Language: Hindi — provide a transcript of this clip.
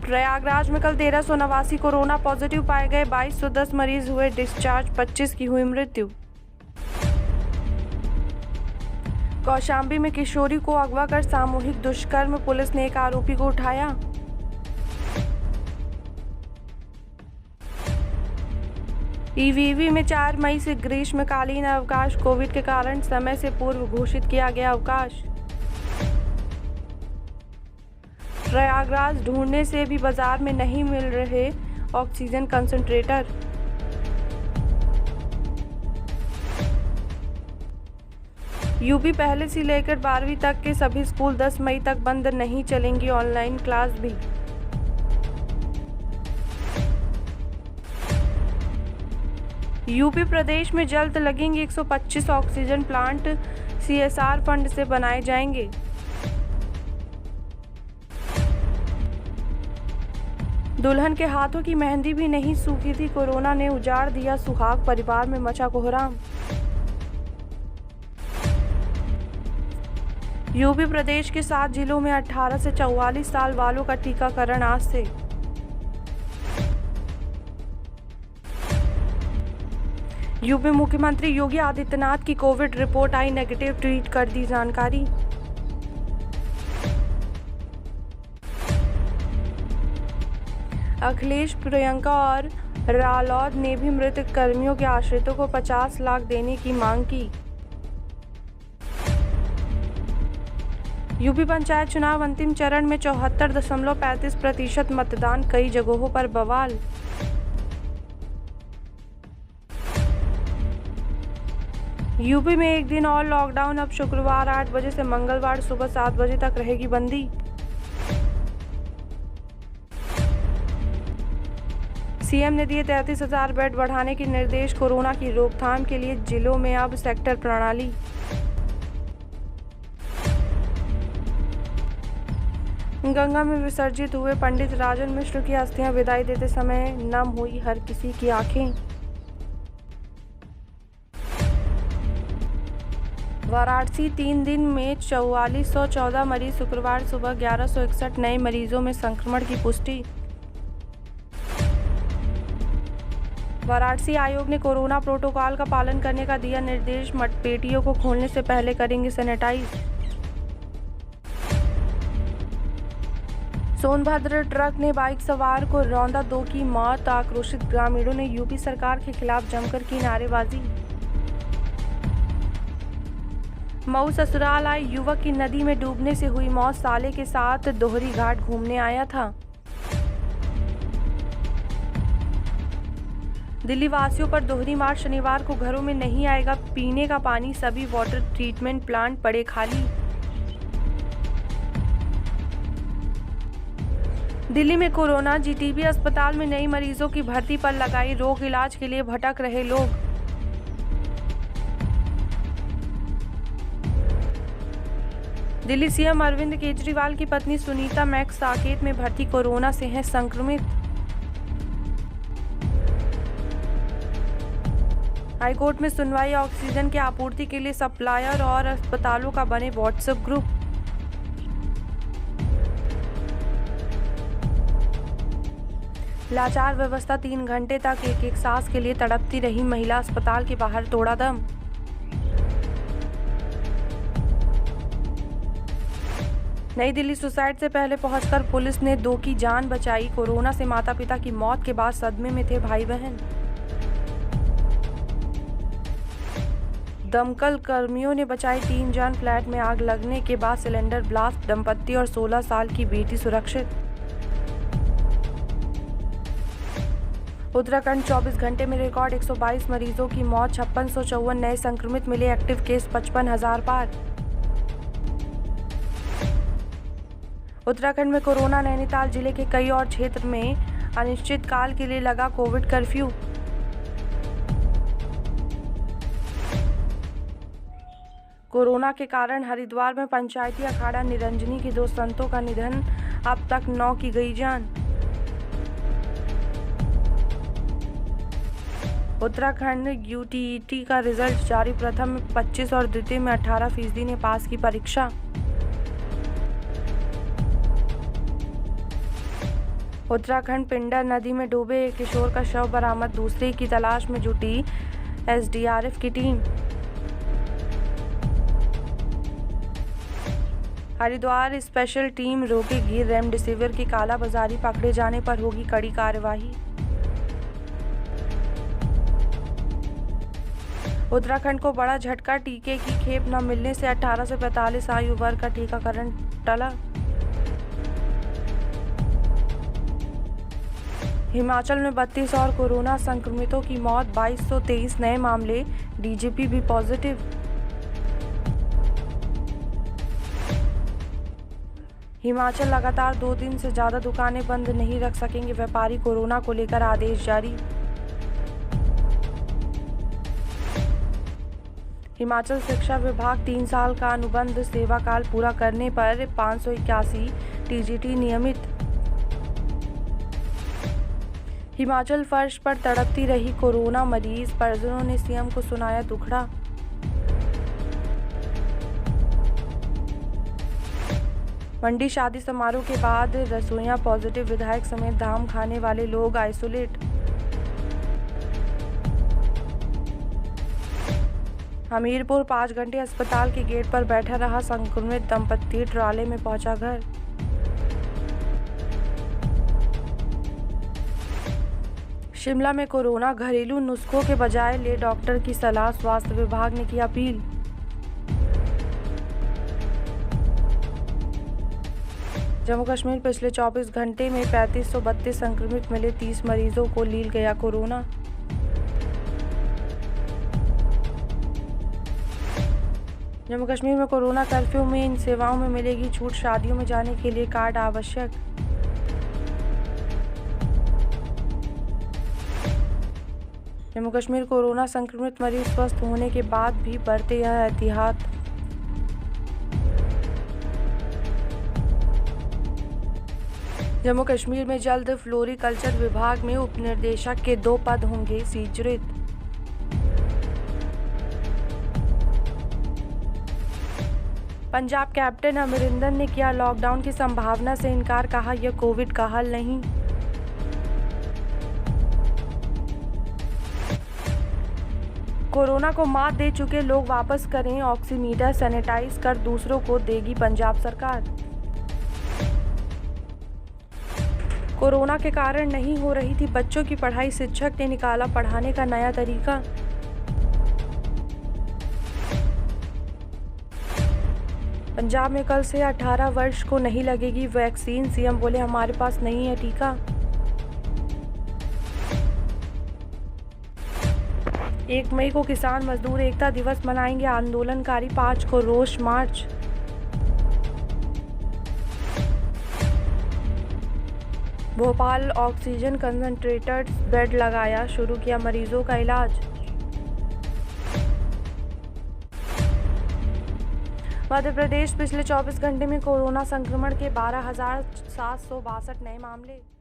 प्रयागराज में कल 1389 कोरोना पॉजिटिव पाए गए, 2210 मरीज हुए डिस्चार्ज, 25 की हुई मृत्यु। कौशाम्बी में किशोरी को अगवा कर सामूहिक दुष्कर्म, पुलिस ने एक आरोपी को उठाया। ईवीवी में 4 मई से ग्रीष्मकालीन अवकाश, कोविड के कारण समय से पूर्व घोषित किया गया अवकाश। प्रयागराज ढूंढने से भी बाजार में नहीं मिल रहे ऑक्सीजन कंसंट्रेटर। यूपी पहले से लेकर 12वीं तक के सभी स्कूल 10 मई तक बंद, नहीं चलेंगी ऑनलाइन क्लास भी। यूपी प्रदेश में जल्द लगेंगे 125 ऑक्सीजन प्लांट, सीएसआर फंड से बनाए जाएंगे। दुल्हन के हाथों की मेहंदी भी नहीं सूखी थी, कोरोना ने उजाड़ दिया सुहाग, परिवार में मचा कोहराम। यूपी प्रदेश के 7 जिलों में 18 से 44 साल वालों का टीकाकरण आज से। यूपी मुख्यमंत्री योगी आदित्यनाथ की कोविड रिपोर्ट आई नेगेटिव, ट्वीट कर दी जानकारी। अखिलेश, प्रियंका और रालोद ने भी मृतक कर्मियों के आश्रितों को 50 लाख देने की मांग की। यूपी पंचायत चुनाव अंतिम चरण में 74.35% मतदान, कई जगहों पर बवाल। यूपी में एक दिन और लॉकडाउन, अब शुक्रवार 8 बजे से मंगलवार सुबह 7 बजे तक रहेगी बंदी। सीएम ने दिए 33,000 बेड बढ़ाने के निर्देश, कोरोना की रोकथाम के लिए जिलों में अब सेक्टर प्रणाली। गंगा में विसर्जित हुए पंडित राजन मिश्र की अस्थियां, विदाई देते समय नम हुई हर किसी की आंखें। वाराणसी 3 दिन में 4414 मरीज, शुक्रवार सुबह 1161 नए मरीजों में संक्रमण की पुष्टि। वाराणसी आयोग ने कोरोना प्रोटोकॉल का पालन करने का दिया निर्देश, मतपेटियों को खोलने से पहले करेंगे सैनिटाइज। सोनभद्र ट्रक ने बाइक सवार को रौंदा, 2 की मौत, आक्रोशित ग्रामीणों ने यूपी सरकार के खिलाफ जमकर की नारेबाजी। मऊ ससुराल आए युवक की नदी में डूबने से हुई मौत, साले के साथ दोहरी घाट घूमने आया था। दिल्ली वासियों पर दोहरी मार, शनिवार को घरों में नहीं आएगा पीने का पानी, सभी वाटर ट्रीटमेंट प्लांट पड़े खाली। दिल्ली में कोरोना, जीटीबी अस्पताल में नई मरीजों की भर्ती पर लगाई रोक, इलाज के लिए भटक रहे लोग। दिल्ली सीएम अरविंद केजरीवाल की पत्नी सुनीता मैक्स साकेत में भर्ती, कोरोना से हैं संक्रमित। हाईकोर्ट में सुनवाई, ऑक्सीजन की आपूर्ति के लिए सप्लायर और अस्पतालों का बने व्हाट्सएप ग्रुप। लाचार व्यवस्था, 3 घंटे तक एक सांस के लिए तड़पती रही महिला, अस्पताल के बाहर तोड़ा दम। नई दिल्ली सुसाइड से पहले पहुंचकर पुलिस ने 2 की जान बचाई, कोरोना से माता पिता की मौत के बाद सदमे में थे भाई बहन। दमकल कर्मियों ने बचाई 3 जान, फ्लैट में आग लगने के बाद सिलेंडर ब्लास्ट, दंपति और 16 साल की बेटी सुरक्षित। उत्तराखंड 24 घंटे में रिकॉर्ड 122 मरीजों की मौत, 5654 नए संक्रमित मिले, एक्टिव केस 55,000 पार। उत्तराखंड में कोरोना, नैनीताल जिले के कई और क्षेत्र में अनिश्चितकाल के लिए लगा कोविड कर्फ्यू। कोरोना के कारण हरिद्वार में पंचायती अखाड़ा निरंजनी के 2 संतों का निधन, अब तक 9 की गई जान। उत्तराखंड यूटीईटी का रिजल्ट जारी, प्रथम में 25 और द्वितीय में 18% ने पास की परीक्षा। उत्तराखंड पिंडर नदी में डूबे एक किशोर का शव बरामद, दूसरे की तलाश में जुटी एसडीआरएफ की टीम। हरिद्वार स्पेशल टीम रोकेगी रेमडेसिविर की कालाबाजारी, पकड़े जाने पर होगी कड़ी कार्रवाई। उत्तराखंड को बड़ा झटका, टीके की खेप न मिलने से 18 से 45 आयु वर्ग का टीकाकरण टला। हिमाचल में 32 और कोरोना संक्रमितों की मौत, 2223 नए मामले, डीजीपी भी पॉजिटिव। हिमाचल लगातार 2 दिन से ज्यादा दुकानें बंद नहीं रख सकेंगे व्यापारी, कोरोना को लेकर आदेश जारी। हिमाचल शिक्षा विभाग 3 साल का अनुबंध सेवा काल पूरा करने पर 581 टीजीटी नियमित। हिमाचल फर्श पर तड़पती रही कोरोना मरीज, परिजनों ने सीएम को सुनाया दुखड़ा। मंडी शादी समारोह के बाद रसोइयां पॉजिटिव, विधायक समेत धाम खाने वाले लोग आइसोलेट। हमीरपुर 5 घंटे अस्पताल के गेट पर बैठा रहा संक्रमित दंपति, ट्राले में पहुंचा घर। शिमला में कोरोना, घरेलू नुस्खों के बजाय ले डॉक्टर की सलाह, स्वास्थ्य विभाग ने की अपील। जम्मू कश्मीर पिछले 24 घंटे में 3532 संक्रमित मिले, 30 मरीजों को लील गया कोरोना। जम्मू कश्मीर में कोरोना कर्फ्यू में इन सेवाओं में मिलेगी छूट, शादियों में जाने के लिए कार्ड आवश्यक। जम्मू कश्मीर कोरोना संक्रमित मरीज स्वस्थ होने के बाद भी बरते यह एहतियात। जम्मू कश्मीर में जल्द फ्लोरिकल्चर विभाग में उपनिदेशक के 2 पद होंगे सृजित। पंजाब कैप्टन अमरिंदर ने किया लॉकडाउन की संभावना से इनकार, कहा यह कोविड का हल नहीं। कोरोना को मात दे चुके लोग वापस करें ऑक्सीमीटर, सैनिटाइज कर दूसरों को देगी पंजाब सरकार। कोरोना के कारण नहीं हो रही थी बच्चों की पढ़ाई, शिक्षक ने निकाला पढ़ाने का नया तरीका। पंजाब में कल से 18 वर्ष को नहीं लगेगी वैक्सीन, सीएम बोले हमारे पास नहीं है टीका। 1 मई को किसान मजदूर एकता दिवस मनाएंगे आंदोलनकारी, 5 को रोष मार्च। भोपाल ऑक्सीजन कंसंट्रेटर बेड लगाया, शुरू किया मरीजों का इलाज। मध्य प्रदेश पिछले 24 घंटे में कोरोना संक्रमण के 12,762 नए मामले।